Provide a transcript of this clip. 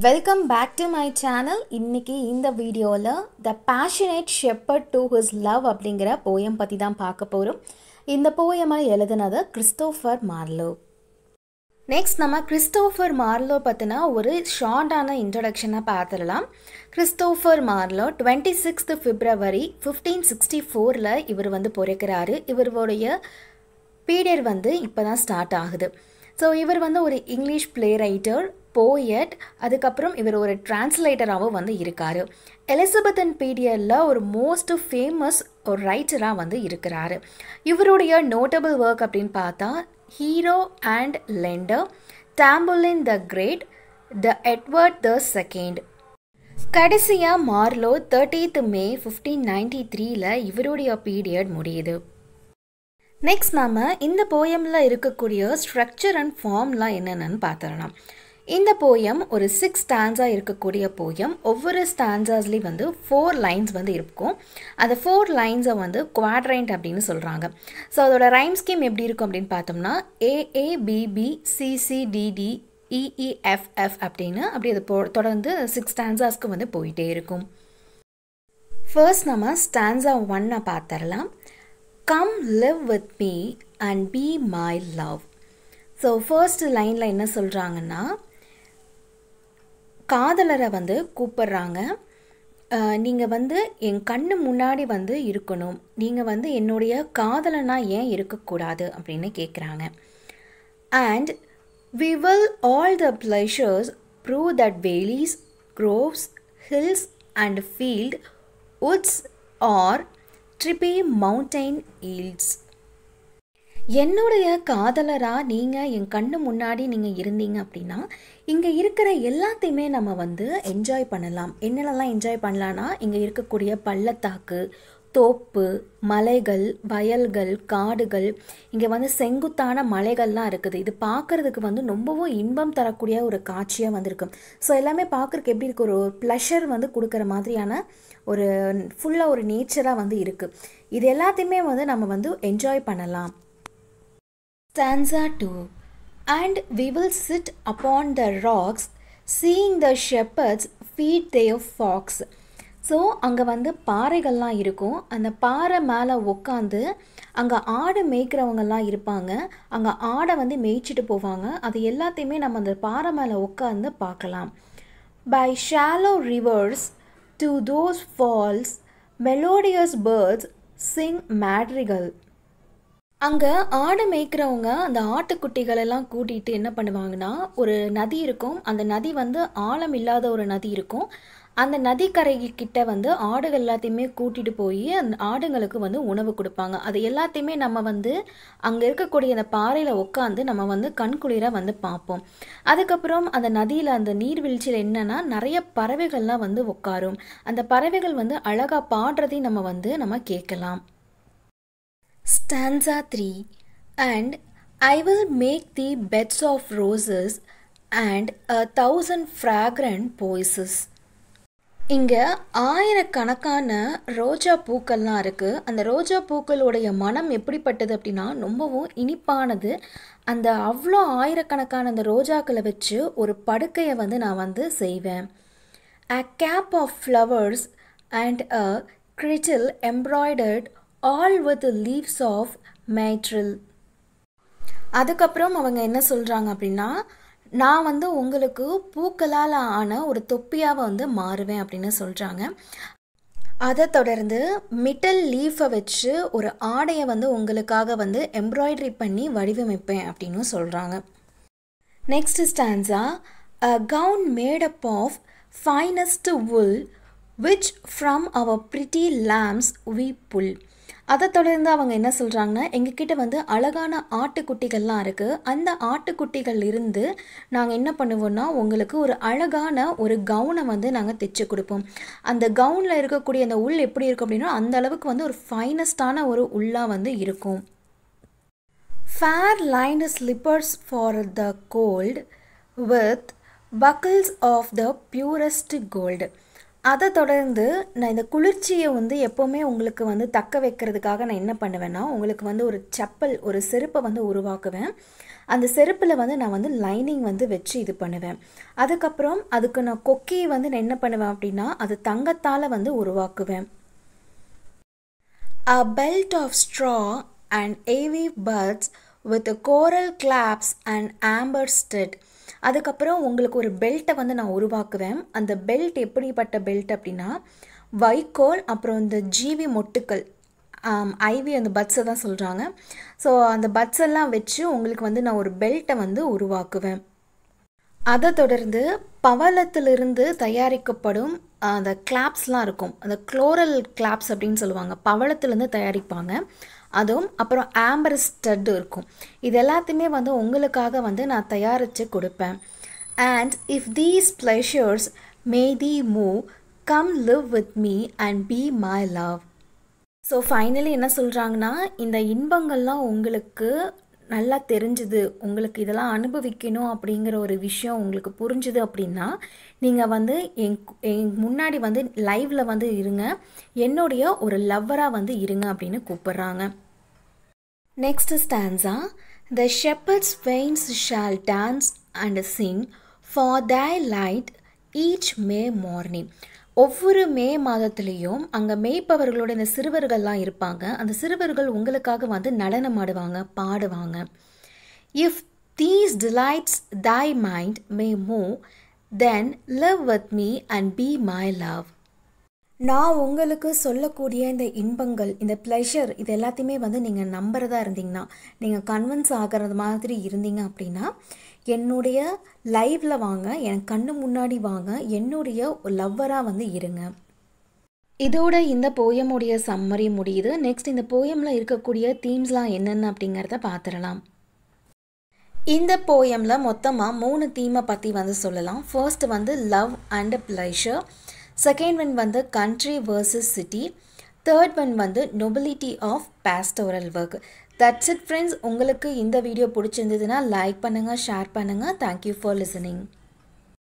Welcome back to my channel. இன்னைக்கு இந்த வீடியோல The Passionate Shepherd to His Love அப்படிங்கிற போயம் பத்தி தான் பார்க்க போறோம். இந்த போயமை எழுதினது கிறிஸ்டோபர் மார்லோ. நெக்ஸ்ட் நம்ம கிறிஸ்டோபர் மார்லோ பத்தின ஒரு ஷார்ட்டான இன்ட்ரோடக்ஷனை பார்த்துடலாம். கிறிஸ்டோபர் மார்லோ 26th February 1564ல இவர் பிறக்கிறாரு. இவருடைய பீரியட் இப்போதான் ஸ்டார்ட் ஆகுது. ஸோ இவர் ஒரு இங்கிலீஷ் பிளே ரைட்டர், போயட், அதுக்கப்புறம் இவர் ஒரு டிரான்ஸ்லேட்டராகவும் இருக்கார். எலிசபெத்தன் பீரியடில் ஒரு மோஸ்ட் ஃபேமஸ் ஒரு ரைட்டராக இருக்கிறாரு. இவருடைய நோட்டபிள் ஒர்க் அப்படின்னு பார்த்தா Hero and Leander, Tamburlaine the Great, the Edward the Second. கடைசியாக மார்லோ 30th May 1593ல் இவருடைய பீரியட் முடியுது. நெக்ஸ்ட் நாம் இந்த போயமில் இருக்கக்கூடிய ஸ்ட்ரக்சர் அண்ட் ஃபார்ம்லாம் என்னென்னு பார்த்துடலாம். இந்த போயம் ஒரு 6 ஸ்டான்ஸா இருக்கக்கூடிய போயம். ஒவ்வொரு ஸ்டான்ஸாஸ்லேயும் 4 லைன்ஸ் இருக்கும். அந்த 4 லைன்ஸை குவாட்ரைண்ட் அப்படின்னு சொல்கிறாங்க. ஸோ அதோட ரைம் ஸ்கீம் எப்படி இருக்கும் அப்படின்னு பார்த்தோம்னா AABB CCDD EEFF அப்படின்னு அப்படி அது தொடர்ந்து 6 ஸ்டான்ஸாஸ்க்கு போயிட்டே இருக்கும். ஃபர்ஸ்ட் நம்ம ஸ்டான்ஸா 1 பார்த்துடலாம். Come live with me and be my love. So first லைனில் என்ன சொல்கிறாங்கன்னா, காதலரை கூப்பிட்றாங்க. நீங்கள் என் கண்ணு முன்னாடி இருக்கணும், நீங்கள் என்னுடைய காதலனாக ஏன் இருக்கக்கூடாது அப்படின்னு கேட்குறாங்க. And we will all the pleasures prove that valleys, groves, hills and field, woods or trippy mountain yields. என்னுடைய காதலராக நீங்கள் என் கண்ணு முன்னாடி நீங்கள் இருந்தீங்க அப்படின்னா இங்கே இருக்கிற எல்லாத்தையுமே நம்ம என்ஜாய் பண்ணலாம். என்னென்னலாம் என்ஜாய் பண்ணலான்னா, இங்கே இருக்கக்கூடிய பள்ளத்தாக்கு, தோப்பு, மலைகள், வயல்கள், காடுகள், இங்கே செங்குத்தான மலைகள்லாம் இருக்குது. இது பார்க்குறதுக்கு ரொம்பவும் இன்பம் தரக்கூடிய ஒரு காட்சியாக இருக்கும். ஸோ எல்லாமே பார்க்குறதுக்கு எப்படி இருக்குது, ஒரு ப்ளஷர் கொடுக்குற மாதிரியான ஒரு ஃபுல்லாக ஒரு நேச்சராக இருக்குது. இது எல்லாத்தையுமே நம்ம என்ஜாய் பண்ணலாம். Stanza 2. And we will sit upon the rocks, seeing the shepherds feed their flocks. So அங்கே பாறைகள்லாம் இருக்கும். அந்த பாறை மேலே உட்காந்து அங்கே ஆடு மேய்க்கிறவங்கெல்லாம் இருப்பாங்க. அங்கே ஆடை மேய்ச்சிட்டு போவாங்க. அது எல்லாத்தையுமே நம்ம அந்த பாறை மேலே உட்காந்து பார்க்கலாம். By shallow rivers to those falls, melodious birds sing madrigal. அங்கே ஆடு மேய்க்கிறவங்க அந்த ஆட்டுக்குட்டிகளெல்லாம் கூட்டிகிட்டு என்ன பண்ணுவாங்கன்னா, ஒரு நதி இருக்கும். அந்த நதி ஆழம் இல்லாத ஒரு நதி இருக்கும். அந்த நதிக்கரைக்கிட்ட ஆடுகள் எல்லாத்தையுமே கூட்டிகிட்டு போய் அந்த ஆடுங்களுக்கு உணவு கொடுப்பாங்க. அது எல்லாத்தையுமே நம்ம அங்கே இருக்கக்கூடிய அந்த பாறையில் உட்காந்து நம்ம கண்குளிர பார்ப்போம். அதுக்கப்புறம் அந்த நதியில் அந்த நீர்வீழ்ச்சியில் என்னென்னா நிறைய பறவைகள்லாம் உட்காரும். அந்த பறவைகள் அழகாக பாடுறதையும் நம்ம கேட்கலாம். Stanza 3. And I will make thee beds of roses and 1,000 fragrant voices. இங்கே ஆயிரக்கணக்கான ரோஜா பூக்கள்லாம் இருக்குது. அந்த ரோஜா பூக்களுடைய மனம் எப்படிப்பட்டது அப்படின்னா ரொம்பவும் இனிப்பானது. அந்த அவ்வளோ ஆயிரக்கணக்கான அந்த ரோஜாக்களை வச்சு ஒரு படுக்கையை நான் செய்வேன். A cap of flowers and a kirtle embroidered all with the leaves of myrtle. அதுக்கப்புறம் அவங்க என்ன சொல்கிறாங்க அப்படின்னா, நான் உங்களுக்கு பூக்களால் ஆன ஒரு தொப்பியாக மாறுவேன் அப்படின்னு சொல்கிறாங்க. அதை தொடர்ந்து மிட்டல் லீஃபை வச்சு ஒரு ஆடையை உங்களுக்காக எம்ப்ராய்டரி பண்ணி வடிவமைப்பேன் அப்படின்னு சொல்கிறாங்க. Next stanza. A gown made up of finest wool which from our pretty lambs we pull. அதை தொடர்ந்து அவங்க என்ன சொல்கிறாங்கன்னா, எங்ககிட்ட அழகான ஆட்டுக்குட்டிகள்லாம் இருக்குது. அந்த ஆட்டுக்குட்டிகள் இருந்து நாங்கள் என்ன பண்ணுவோம்னா உங்களுக்கு ஒரு அழகான ஒரு கவுனை நாங்கள் தைச்சு கொடுப்போம். அந்த கவுனில் இருக்கக்கூடிய அந்த உள் எப்படி இருக்கும் அப்படின்னா அந்த அளவுக்கு ஒரு ஃபைனஸ்டான ஒரு உள்ளாக இருக்கும். Fair lined slippers for the cold with buckles of the purest gold. அதை தொடர்ந்து நான் இந்த குளிர்ச்சியை வந்து எப்போவுமே உங்களுக்கு வந்து தக்க வைக்கிறதுக்காக நான் என்ன பண்ணுவேன்னா, உங்களுக்கு வந்து ஒரு செப்பல், ஒரு செருப்பை வந்து உருவாக்குவேன். அந்த செருப்பில் வந்து நான் வந்து லைனிங் வந்து வச்சு இது பண்ணுவேன். அதுக்கப்புறம் அதுக்கு நான் கொக்கியை வந்து நான் என்ன பண்ணுவேன் அப்படின்னா, அது தங்கத்தால் வந்து உருவாக்குவேன். A belt of straw and avy buds with coral claps and amber stud. அதுக்கப்புறம் உங்களுக்கு ஒரு பெல்ட்டை வந்து நான் உருவாக்குவேன். அந்த பெல்ட் எப்படிப்பட்ட பெல்ட் அப்படின்னா, வைக்கோல் அப்புறம் இந்த ஜீவி மொட்டுக்கள், ஐவி அந்த பட்ஸை தான் சொல்கிறாங்க. ஸோ அந்த பட்ஸ் எல்லாம் வச்சு உங்களுக்கு வந்து நான் ஒரு பெல்ட்டை வந்து உருவாக்குவேன். அதை தொடர்ந்து பவளத்திலிருந்து தயாரிக்கப்படும் அந்த கிளாப்ஸ்லாம் இருக்கும். அந்த குளோரல் கிளாப்ஸ் அப்படின்னு சொல்லுவாங்க. பவளத்துலேருந்து தயாரிப்பாங்க. அதுவும் அப்புறம் ஆம்பர் ஸ்டட் இருக்கும். இது எல்லாத்தையுமே வந்து உங்களுக்காக வந்து நான் தயாரித்து கொடுப்பேன். And if these pleasures May the move, come live with me and be my love. So finally என்ன சொல்கிறாங்கன்னா, இந்த இன்பங்கள்லாம் உங்களுக்கு நல்லா தெரிஞ்சுது, உங்களுக்கு இதெல்லாம் அனுபவிக்கணும் அப்படிங்கிற ஒரு விஷயம் உங்களுக்கு புரிஞ்சுது அப்படின்னா, நீங்கள் வந்து என் முன்னாடி வந்து லைவில் வந்து இருங்க, என்னுடைய ஒரு லவ்வராக வந்து இருங்க அப்படின்னு கூப்பிட்றாங்க. Next stanza, The shepherd's wains shall dance and sing for thy light each May morning. ஒவ்வொரு மே மாதத்துலேயும் அங்கே மேய்ப்பவர்களோட இந்த சிறுவர்கள்லாம் இருப்பாங்க. அந்த சிறுவர்கள் உங்களுக்காக வந்து நடனம் ஆடுவாங்க, பாடுவாங்க. If these delights thy mind may move, then live with me and be my love. நான் உங்களுக்கு சொல்லக்கூடிய இந்த இன்பங்கள், இந்த ப்ளஷர், இது எல்லாத்தையுமே வந்து நீங்கள் நம்புறதா இருந்தீங்கன்னா, நீங்கள் கன்வின்ஸ் ஆகிறது மாதிரி இருந்தீங்க அப்படின்னா, என்னுடைய லைவில் வாங்க, என் கண்ணு முன்னாடி வாங்க, என்னுடைய லவ்வராக வந்து இருங்க. இதோட இந்த போயமுடைய சம்மரி முடியுது. நெக்ஸ்ட் இந்த போயமில் இருக்கக்கூடிய தீம்ஸ்லாம் என்னென்ன அப்படிங்கிறத பார்த்துடலாம். இந்த போயமில் மொத்தமாக 3 தீமை பற்றி வந்து சொல்லலாம். ஃபர்ஸ்ட் வந்து love and pleasure, second one வந்து country versus city, third one வந்து nobility of pastoral work. That's it friends. உங்களுக்கு இந்த வீடியோ பிடிச்சிருந்ததுன்னா லைக் பண்ணுங்கள், ஷேர் பண்ணுங்கள். Thank you for listening.